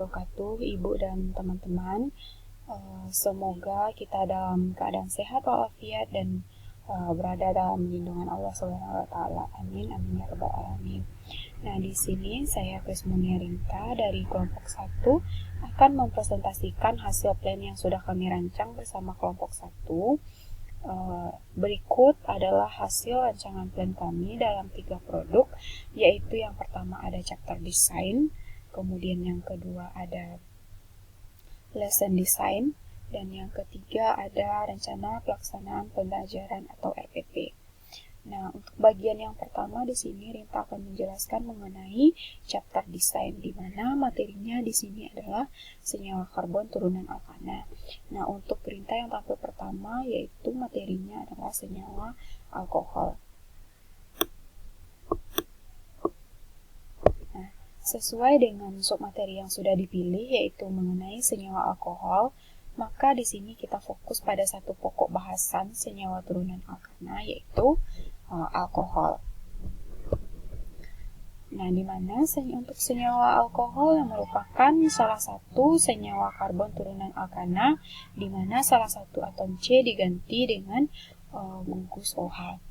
wabarakatuh, Ibu dan teman-teman. Semoga kita dalam keadaan sehat walafiat dan berada dalam lindungan Allah Subhanahu wa taala. Amin amin ya rabbal alamin. Nah, di sini saya Krismunia Rinta dari kelompok 1 akan mempresentasikan hasil plan yang sudah kami rancang bersama kelompok 1. Berikut adalah hasil rancangan plan kami dalam 3 produk, yaitu yang pertama ada chapter design, kemudian yang kedua ada lesson design, dan yang ketiga ada rencana pelaksanaan pembelajaran atau RPP. Nah, untuk bagian yang pertama di sini Rinta akan menjelaskan mengenai chapter design, di mana materinya di sini adalah senyawa karbon turunan alkana. Nah, untuk Rinta yang tampil pertama yaitu materinya adalah senyawa alkohol. Nah, sesuai dengan submateri yang sudah dipilih yaitu mengenai senyawa alkohol, maka di sini kita fokus pada satu pokok bahasan senyawa turunan alkana yaitu alkohol. Nah, di mana untuk senyawa alkohol yang merupakan salah satu senyawa karbon turunan alkana, di mana salah satu atom C diganti dengan bungkus OH.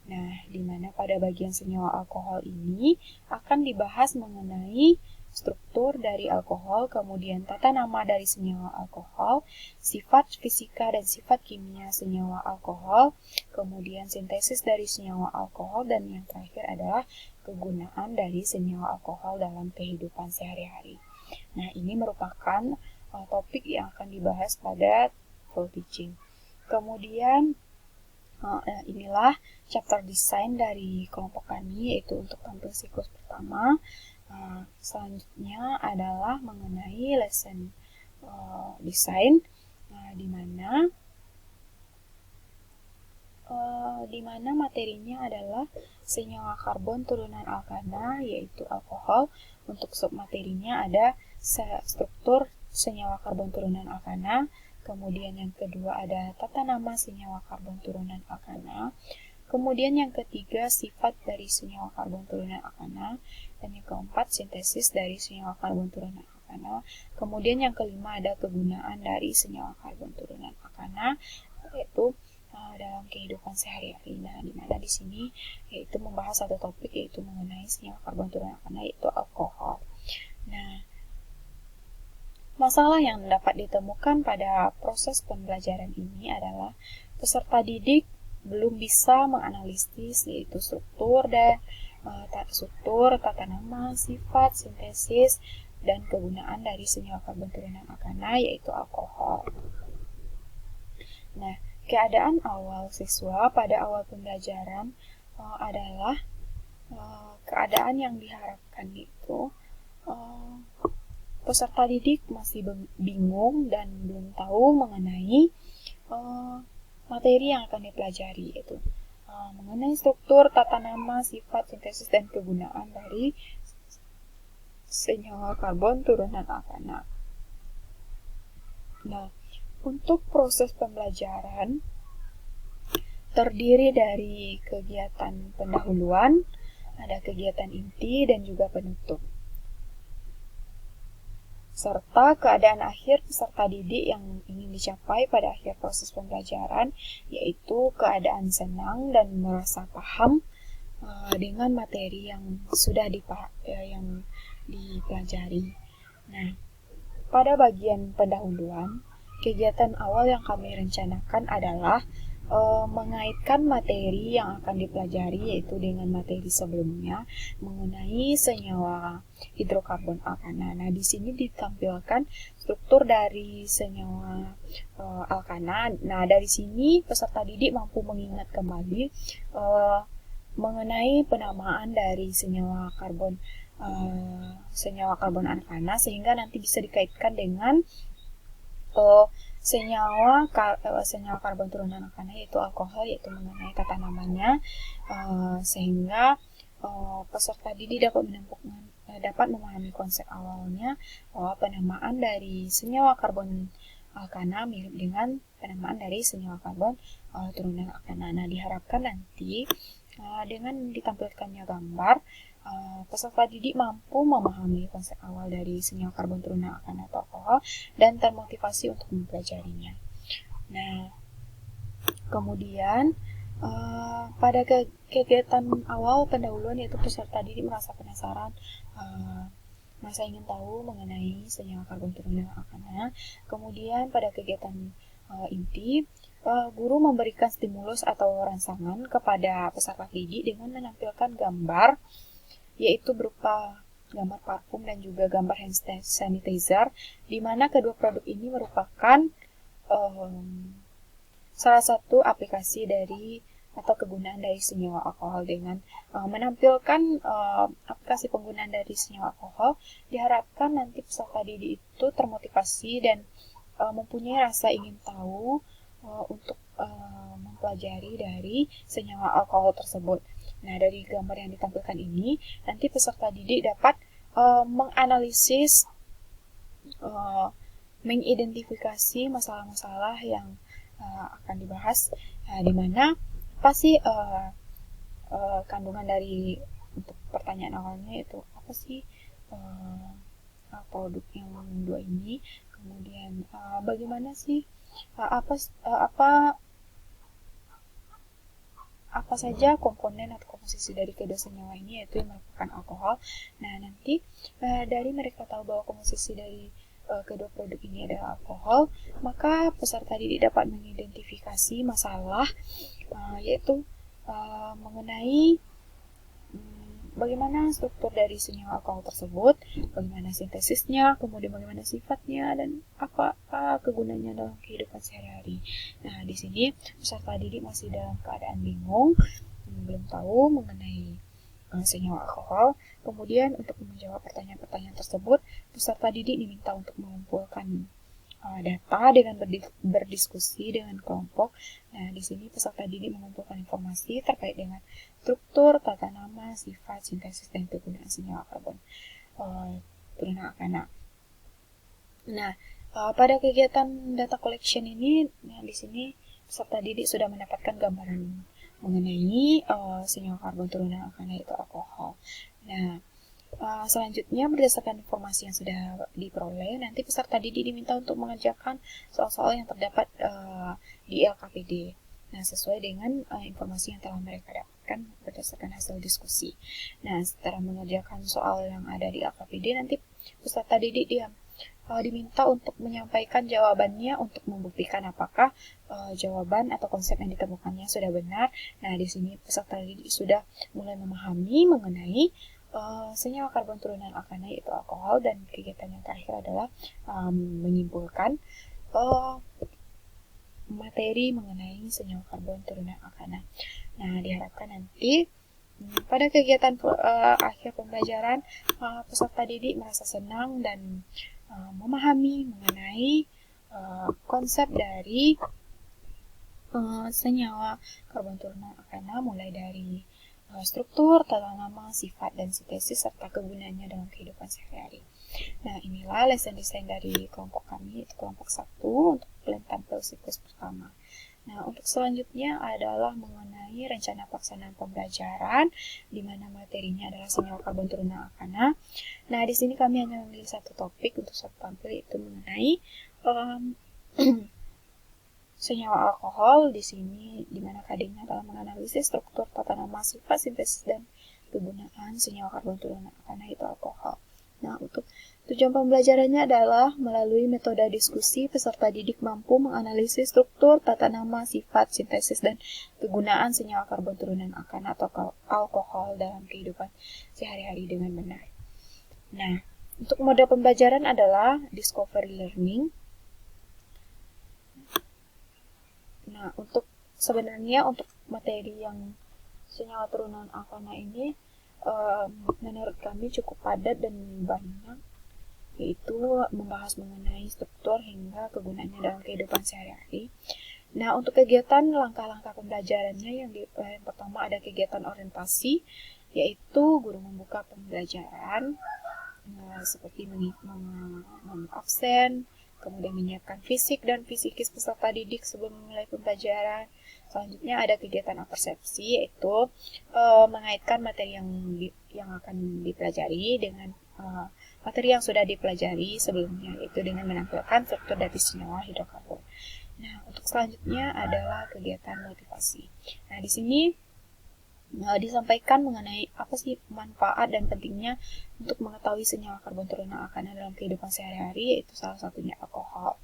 Nah, di mana pada bagian senyawa alkohol ini akan dibahas mengenai struktur dari alkohol, kemudian tata nama dari senyawa alkohol, sifat fisika dan sifat kimia senyawa alkohol, kemudian sintesis dari senyawa alkohol, dan yang terakhir adalah kegunaan dari senyawa alkohol dalam kehidupan sehari-hari. Nah, ini merupakan topik yang akan dibahas pada full teaching. Kemudian inilah chapter design dari kelompok kami, yaitu untuk tampil siklus pertama. Selanjutnya adalah mengenai lesson design, di mana materinya adalah senyawa karbon turunan alkana yaitu alkohol. Untuk submaterinya ada struktur senyawa karbon turunan alkana, kemudian yang kedua ada tata nama senyawa karbon turunan alkana, kemudian yang ketiga sifat dari senyawa karbon turunan alkana, dan yang keempat sintesis dari senyawa karbon turunan alkana, kemudian yang kelima ada kegunaan dari senyawa karbon turunan alkana yaitu dalam kehidupan sehari-hari. Nah, di mana di sini yaitu membahas satu topik yaitu mengenai senyawa karbon turunan alkana yaitu alkohol. Nah, masalah yang dapat ditemukan pada proses pembelajaran ini adalah peserta didik belum bisa menganalisis yaitu struktur, tata nama, sifat, sintesis, dan kegunaan dari senyawa karbon turunan alkana yaitu alkohol. Nah, keadaan awal siswa pada awal pembelajaran adalah keadaan yang diharapkan itu peserta didik masih bingung dan belum tahu mengenai materi yang akan dipelajari, yaitu mengenai struktur, tata nama, sifat, sintesis, dan kegunaan dari senyawa karbon turunan alkana. Nah, untuk proses pembelajaran terdiri dari kegiatan pendahuluan, ada kegiatan inti, dan juga penutup, serta keadaan akhir peserta didik yang ingin dicapai pada akhir proses pembelajaran, yaitu keadaan senang dan merasa paham dengan materi yang sudah dipelajari. Nah, pada bagian pendahuluan, kegiatan awal yang kami rencanakan adalah mengaitkan materi yang akan dipelajari yaitu dengan materi sebelumnya mengenai senyawa hidrokarbon alkana. Nah, di sini ditampilkan struktur dari senyawa alkana. Nah, dari sini peserta didik mampu mengingat kembali mengenai penamaan dari senyawa karbon alkana sehingga nanti bisa dikaitkan dengan senyawa karbon turunan alkana yaitu alkohol, yaitu mengenai tata namanya, sehingga peserta didik dapat memahami konsep awalnya bahwa penamaan dari senyawa karbon alkana mirip dengan penamaan dari senyawa karbon turunan alkana. Nah, diharapkan nanti dengan ditampilkannya gambar peserta didik mampu memahami konsep awal dari senyawa karbon turunan alkana atau alkohol dan termotivasi untuk mempelajarinya. Nah, kemudian pada kegiatan awal pendahuluan yaitu peserta didik merasa penasaran, merasa ingin tahu mengenai senyawa karbon turunan alkana. Kemudian pada kegiatan inti, guru memberikan stimulus atau rangsangan kepada peserta didik dengan menampilkan gambar, yaitu berupa gambar parfum dan juga gambar hand sanitizer, di mana kedua produk ini merupakan salah satu aplikasi dari atau kegunaan dari senyawa alkohol. Dengan menampilkan aplikasi penggunaan dari senyawa alkohol, diharapkan nanti peserta didik itu termotivasi dan mempunyai rasa ingin tahu untuk mempelajari dari senyawa alkohol tersebut. Nah, dari gambar yang ditampilkan ini, nanti peserta didik dapat menganalisis, mengidentifikasi masalah-masalah yang akan dibahas, di mana pasti kandungan dari untuk pertanyaan awalnya itu apa sih produk yang dua ini, kemudian bagaimana sih apa saja komponen atau komposisi dari kedua senyawa ini, yaitu yang merupakan alkohol. Nah, nanti dari mereka tahu bahwa komposisi dari kedua produk ini adalah alkohol, maka peserta didik dapat mengidentifikasi masalah, yaitu mengenai bagaimana struktur dari senyawa alkohol tersebut, bagaimana sintesisnya, kemudian bagaimana sifatnya, dan apa kegunaannya dalam kehidupan sehari-hari. Nah, di sini peserta didik masih dalam keadaan bingung, belum tahu mengenai senyawa alkohol. Kemudian untuk menjawab pertanyaan-pertanyaan tersebut, peserta didik diminta untuk mengumpulkan data dengan berdiskusi dengan kelompok. Nah, di sini peserta didik mengumpulkan informasi terkait dengan struktur, tata nama, sifat, sintesis, dan kegunaan senyawa karbon turunan alkana. Nah, pada kegiatan data collection ini, di sini peserta didik sudah mendapatkan gambaran mengenai senyawa karbon turunan alkana yaitu alkohol. Nah, selanjutnya berdasarkan informasi yang sudah diperoleh, nanti peserta didik diminta untuk mengerjakan soal-soal yang terdapat di LKPD. Nah, sesuai dengan informasi yang telah mereka dapatkan berdasarkan hasil diskusi. Nah, setelah mengerjakan soal yang ada di LKPD, nanti peserta didik diminta untuk menyampaikan jawabannya untuk membuktikan apakah jawaban atau konsep yang ditemukannya sudah benar. Nah, di sini peserta didik sudah mulai memahami mengenai senyawa karbon turunan alkana yaitu alkohol, dan kegiatan yang terakhir adalah menyimpulkan materi mengenai senyawa karbon turunan alkana. Nah, diharapkan nanti pada kegiatan akhir pembelajaran, peserta didik merasa senang dan memahami mengenai konsep dari senyawa karbon turunan alkana, mulai dari struktur, tata nama, sifat, dan sintesis, serta kegunaannya dalam kehidupan sehari-hari. Nah, inilah lesson design dari kelompok kami, itu kelompok 1 untuk plan tampil siklus pertama. Nah, untuk selanjutnya adalah mengenai rencana pelaksanaan pembelajaran, di mana materinya adalah senyawa karbon turunan alkana. Nah, di sini kami hanya memilih satu topik untuk satu tampil, yaitu mengenai senyawa alkohol. Di sini di mana KD-nya adalah menganalisis struktur, tata nama, sifat, sintesis, dan kegunaan senyawa karbon turunan alkana yaitu alkohol. Nah, untuk tujuan pembelajarannya adalah melalui metode diskusi, peserta didik mampu menganalisis struktur, tata nama, sifat, sintesis, dan kegunaan senyawa karbon turunan alkana atau alkohol dalam kehidupan sehari-hari dengan benar. Nah, untuk mode pembelajaran adalah discovery learning. Nah, untuk materi yang senyawa turunan alkana ini menurut kami cukup padat dan banyak, yaitu membahas mengenai struktur hingga kegunaannya dalam kehidupan sehari-hari. Nah, untuk kegiatan langkah-langkah pembelajarannya yang pertama ada kegiatan orientasi, yaitu guru membuka pembelajaran seperti absen, kemudian menyiapkan fisik dan fisikis peserta didik sebelum memulai pembelajaran. Selanjutnya ada kegiatan apersepsi, yaitu mengaitkan materi yang akan dipelajari dengan materi yang sudah dipelajari sebelumnya, yaitu dengan menampilkan struktur dari senyawa hidrokarbon. Nah, untuk selanjutnya adalah kegiatan motivasi. Nah, di sini disampaikan mengenai apa sih manfaat dan pentingnya untuk mengetahui senyawa karbon turunan alkana dalam kehidupan sehari-hari, yaitu salah satunya alkohol.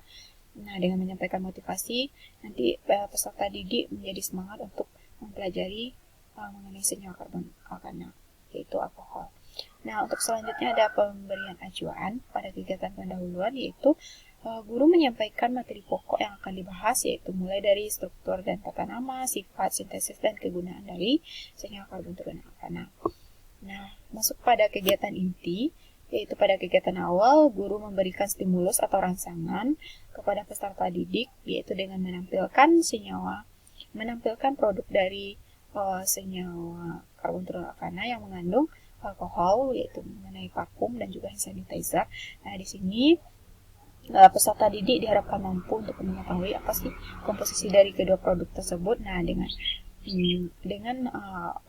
Nah, dengan menyampaikan motivasi, nanti peserta didik menjadi semangat untuk mempelajari mengenai senyawa karbon alkana, yaitu alkohol. Nah, untuk selanjutnya ada pemberian acuan pada kegiatan pendahuluan, yaitu guru menyampaikan materi pokok yang akan dibahas, yaitu mulai dari struktur dan tata nama, sifat, sintesis, dan kegunaan dari senyawa karbon turunan alkana. Nah, masuk pada kegiatan inti, yaitu pada kegiatan awal, guru memberikan stimulus atau rangsangan kepada peserta didik, yaitu dengan menampilkan produk dari senyawa karbon turunan alkana yang mengandung alkohol, yaitu mengenai parfum dan juga hand sanitizer. Nah, di sini peserta didik diharapkan mampu untuk mengetahui apa sih komposisi dari kedua produk tersebut. Nah, dengan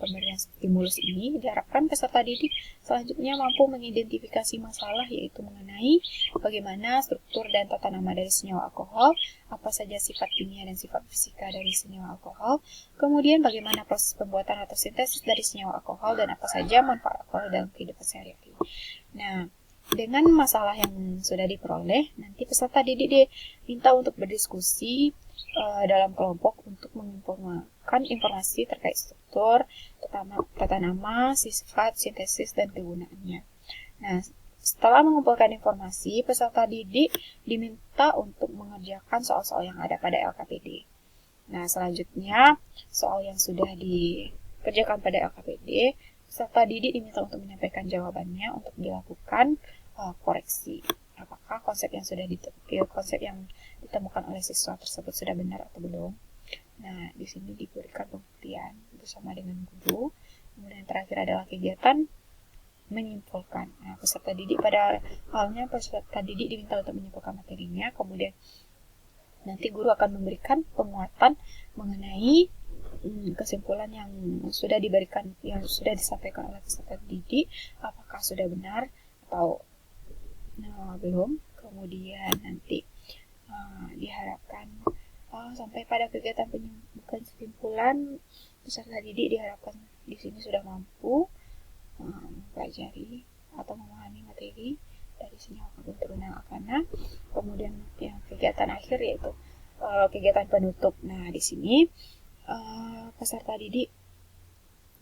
pemberian stimulus ini diharapkan peserta didik selanjutnya mampu mengidentifikasi masalah, yaitu mengenai bagaimana struktur dan tata nama dari senyawa alkohol, apa saja sifat kimia dan sifat fisika dari senyawa alkohol, kemudian bagaimana proses pembuatan atau sintesis dari senyawa alkohol, dan apa saja manfaat alkohol dalam kehidupan sehari-hari. Nah, dengan masalah yang sudah diperoleh, nanti peserta didik diminta untuk berdiskusi dalam kelompok untuk mengumpulkan informasi terkait struktur, tata nama, sifat, sintesis, dan kegunaannya. Nah, setelah mengumpulkan informasi, peserta didik diminta untuk mengerjakan soal-soal yang ada pada LKPD. Nah, selanjutnya, soal yang sudah dikerjakan pada LKPD, peserta didik diminta untuk menyampaikan jawabannya untuk dilakukan koreksi. Apakah konsep yang ditemukan oleh siswa tersebut sudah benar atau belum? Nah, di sini diberikan pembuktian bersama dengan guru. Kemudian terakhir adalah kegiatan menyimpulkan. Nah, peserta didik diminta untuk menyimpulkan materinya. Kemudian nanti guru akan memberikan penguatan mengenai kesimpulan yang sudah disampaikan oleh peserta didik, apakah sudah benar atau belum. Kemudian nanti diharapkan sampai pada kegiatan kesimpulan, peserta didik diharapkan di sini sudah mampu mempelajari atau memahami materi dari senyawa karbon turunan alkana. Kemudian yang kegiatan akhir yaitu kegiatan penutup. Nah, di sini peserta didik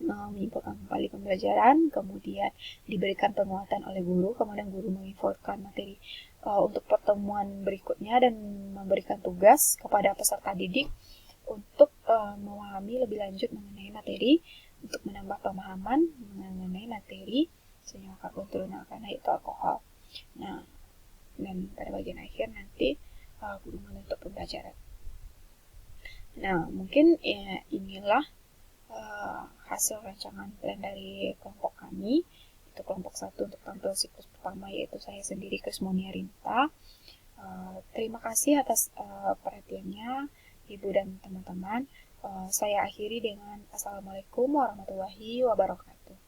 menyimpulkan kembali pembelajaran, kemudian diberikan penguatan oleh guru, kemudian guru menginfokan materi untuk pertemuan berikutnya dan memberikan tugas kepada peserta didik untuk memahami lebih lanjut mengenai materi, untuk menambah pemahaman mengenai materi senyawa karbon turunan alkana, yaitu alkohol. Nah, dan pada bagian akhir nanti guru menutup pembelajaran. Nah, mungkin inilah hasil rancangan plan dari kelompok kami. Itu kelompok 1 untuk tampil siklus pertama, yaitu saya sendiri, Krismonia Rinta. Terima kasih atas perhatiannya Ibu dan teman-teman. Saya akhiri dengan Assalamualaikum warahmatullahi wabarakatuh.